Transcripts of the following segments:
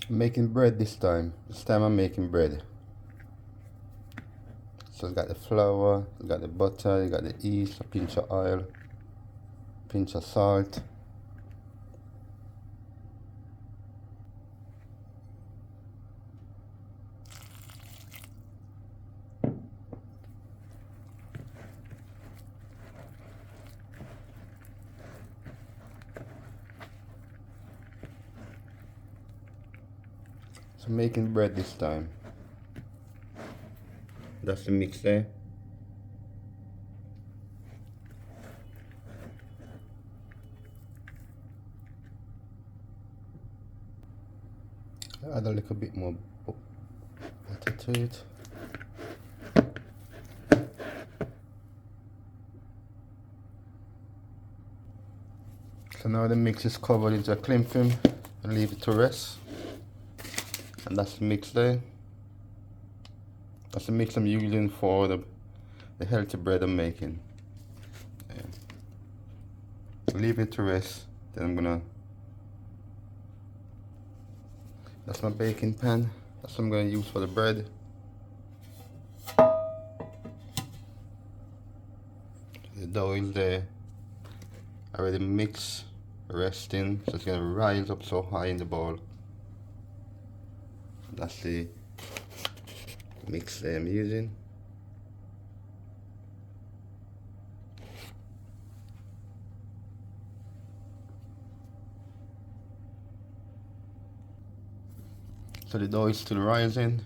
I'm making bread this time. This time I'm making bread. So I got the flour, I got the butter, I got the yeast, a pinch of oil, pinch of salt. So I'm making bread this time. That's the mix there. Add a little bit more butter to it. So now the mix is covered into a cling film and leave it to rest. And that's the mix there. That's the mix I'm using for the healthy bread I'm making. Yeah. So leave it to rest. Then I'm gonna. That's my baking pan. That's what I'm gonna use for the bread. The dough is there, already mixed, resting, so it's gonna rise up so high in the bowl. That's the mix that I'm using. So the dough is still rising.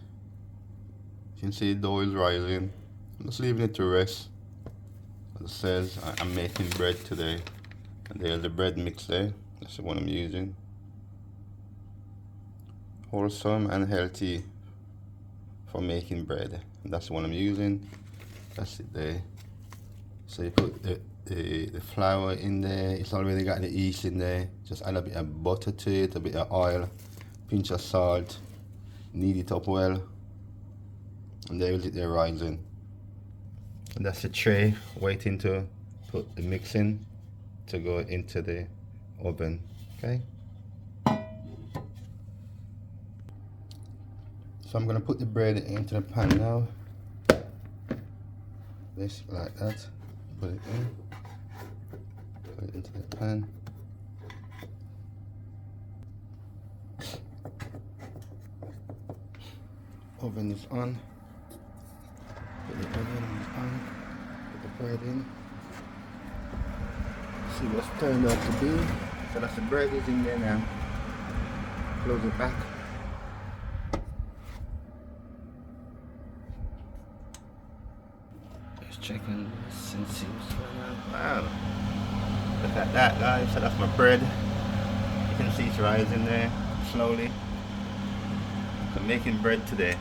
You can see the dough is rising. I'm just leaving it to rest. As it says, I'm making bread today. And there's the bread mix there. That's the one I'm using. Wholesome and healthy for making bread. And that's the one I'm using. That's it there. So you put the flour in there. It's already got the yeast in there. Just add a bit of butter to it, a bit of oil, pinch of salt. Knead it up well. And there is it there rising. And that's the tray waiting to put the mix in to go into the oven. Okay. So I'm gonna put the bread into the pan now. This like that. Put it in. Put it into the pan. Oven is on. Put the oven on. Put the bread in. See what's turned out to be. So that's the bread is in there now. Close it back. Just checking this and see what's going on. Wow. Look at that, guys. So that's my bread. You can see it's rising there slowly. I'm making bread today.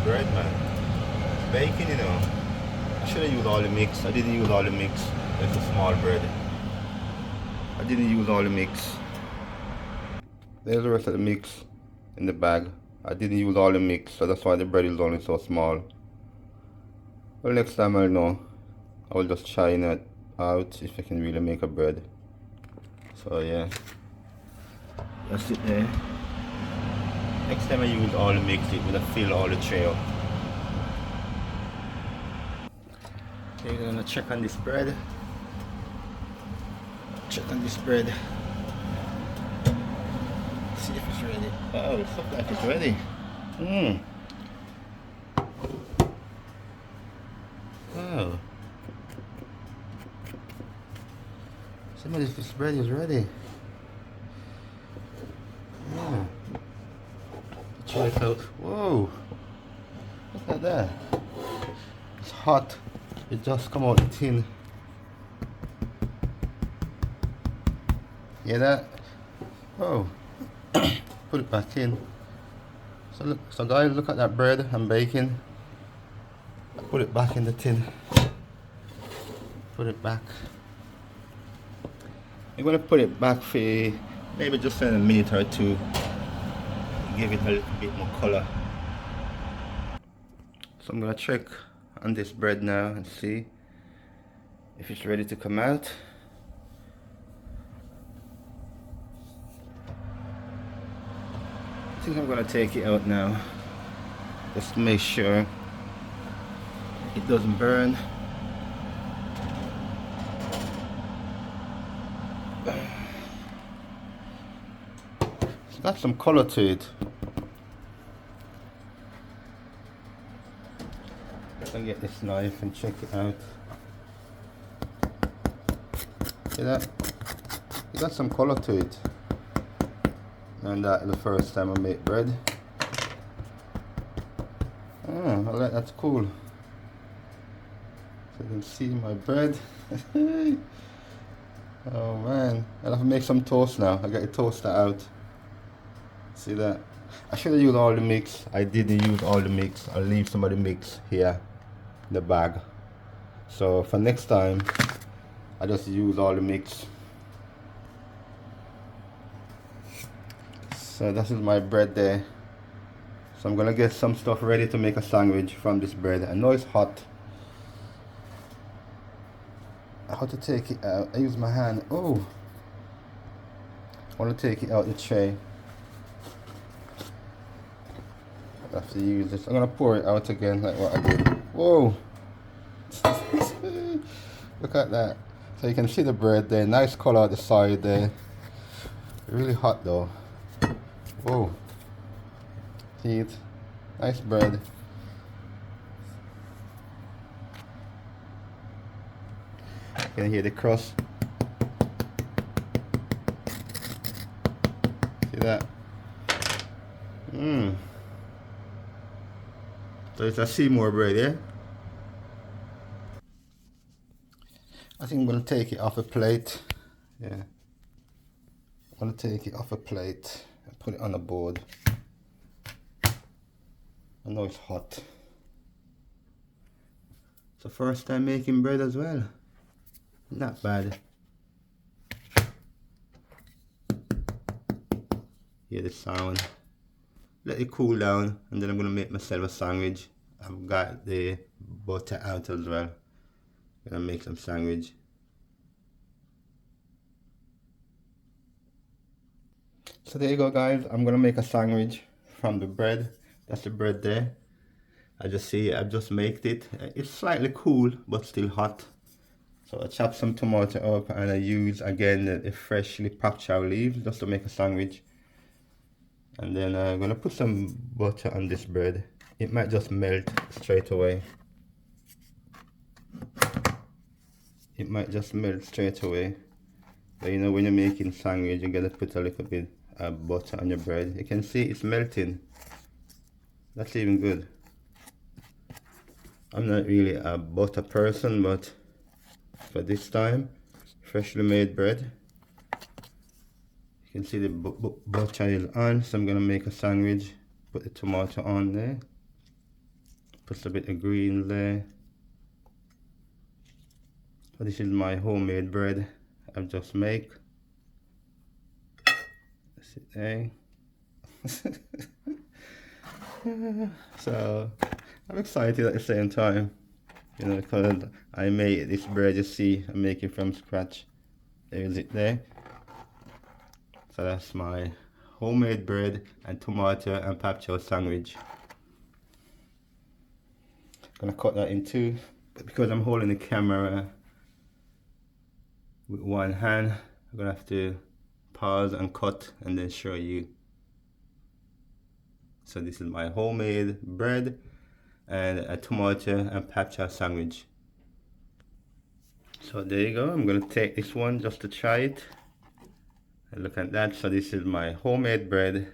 Bread, man. It's baking, you know. I should have used all the mix. I didn't use all the mix. It's a small bread. I didn't use all the mix. There's the rest of the mix in the bag. I didn't use all the mix, so that's why the bread is only so small. Well, next time I'll know. I will just try it out if I can really make a bread. So yeah. That's it there. Next time I use all the mix, it will fill all the tray up. Okay, we're gonna check on this bread. Check on this bread. See if it's ready. Oh, it looks like it's ready. Oh. Some of this bread is ready. Yeah. Try it out. Whoa! Look at that. It's hot. It just come out the tin. Hear that? Oh. Put it back in. So look, so guys, look at that bread I'm baking. I put it back in the tin. Put it back. I'm gonna put it back for maybe just in a minute or two. Give it a little bit more color. So I'm gonna check on this bread now and see. if it's ready to come out. I think I'm gonna take it out now, just to make sure it doesn't burn. It's got some color to it. I'll get this knife and check it out. See that? It got some color to it. And that the first time I make bread. Oh, that's cool. So you can see my bread. Oh man, I'll have to make some toast now. I got the toaster out. See that? I should have used all the mix. I didn't use all the mix. I'll leave some of the mix here in the bag. So for next time, I just use all the mix. So this is my bread there. So I'm gonna get some stuff ready to make a sandwich from this bread. I know it's hot. How to take it out? I use my hand. Oh, I want to take it out the tray. I have to use this. I'm gonna pour it out again like what I did. Whoa! Look at that. So you can see the bread there. Nice color at the side there. Really hot though. Whoa! See it? Nice bread. You can hear the crust. See that? Mmm. So it's a Seymour bread, yeah? I think I'm gonna take it off a plate. Yeah. I'm gonna take it off a plate and put it on a board. I know it's hot. It's the first time making bread as well. Not bad. Hear the sound. Let it cool down and then I'm gonna make myself a sandwich. I've got the butter out as well. Gonna make some sandwich. So there you go guys, I'm gonna make a sandwich from the bread. That's the bread there. I've just made it. It's slightly cool but still hot. So I chop some tomato up and I use again the freshly popped chow leaves just to make a sandwich. And then I'm gonna put some butter on this bread. It might just melt straight away. It might just melt straight away. But you know, when you're making sandwich, you gotta put a little bit of butter on your bread. You can see it's melting. That's even good. I'm not really a butter person, but for this time, freshly made bread. You can see the butter is on, so I'm gonna make a sandwich. Put the tomato on there. Put a bit of green there. So this is my homemade bread I've just made. That's it there. So I'm excited at the same time, you know, because I made this bread. You see, I'm making from scratch. There is it there. So that's my homemade bread and tomato and pap chow sandwich. Gonna cut that in two, but because I'm holding the camera with one hand, I'm gonna have to pause and cut and then show you. So this is my homemade bread and a tomato and pap chow sandwich. So there you go. I'm gonna take this one just to try it. And look at that. So this is my homemade bread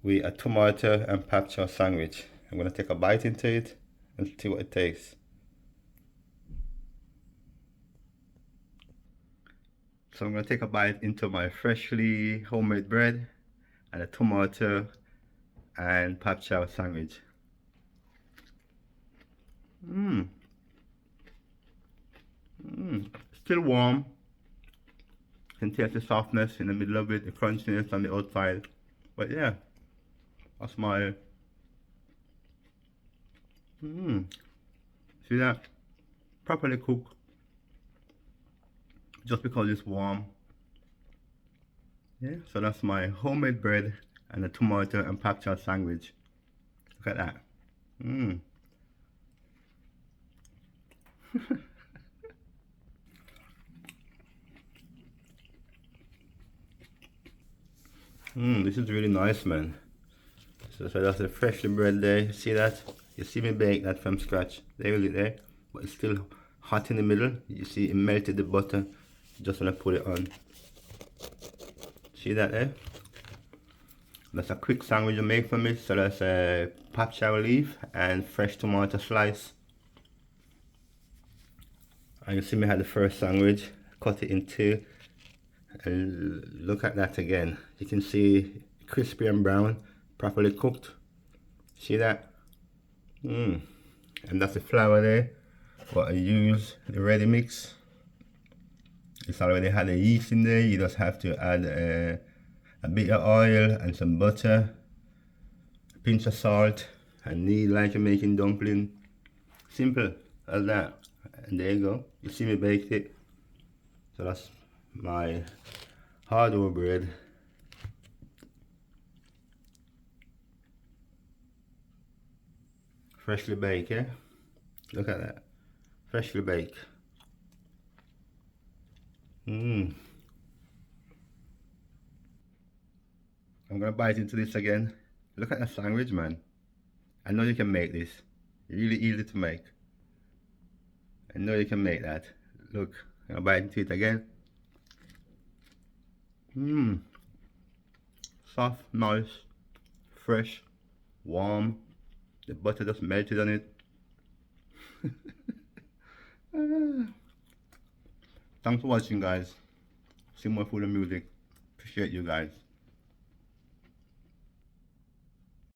with a tomato and pap chow sandwich. I'm gonna take a bite into it and see what it tastes. So I'm gonna take a bite into my freshly homemade bread and a tomato and pap chow sandwich. Still warm. You can taste the softness in the middle of it, the crunchiness on the outside. But yeah, that's my see that? Properly cooked. just because it's warm. Yeah, so that's my homemade bread and a tomato and pak choi sandwich. Look at that. Mmm. This is really nice, man. So that's a freshly bread there. See that? You see me bake that from scratch. There is it there, but it's still hot in the middle. You see it melted the butter. Just wanna put it on. See that there? That's a quick sandwich I make for me. So that's a pak choi leaf and fresh tomato slice. And you see me had the first sandwich, cut it in two, and look at that again. You can see crispy and brown, properly cooked. See that? And that's the flour there. What I use, the ready mix. It's already had the yeast in there. You just have to add a bit of oil and some butter, a pinch of salt, and knead like you're making dumpling. Simple as that. And there you go. You see me baked it. So that's my hard-dough bread. Freshly baked, yeah? Look at that. Freshly baked. I'm gonna bite into this again. Look at that sandwich, man. I know you can make this. Really easy to make. I know you can make that. Look, I'm gonna bite into it again. Soft, nice, fresh, warm. The butter just melted on it. Thanks for watching, guys. See more food and music. Appreciate you guys.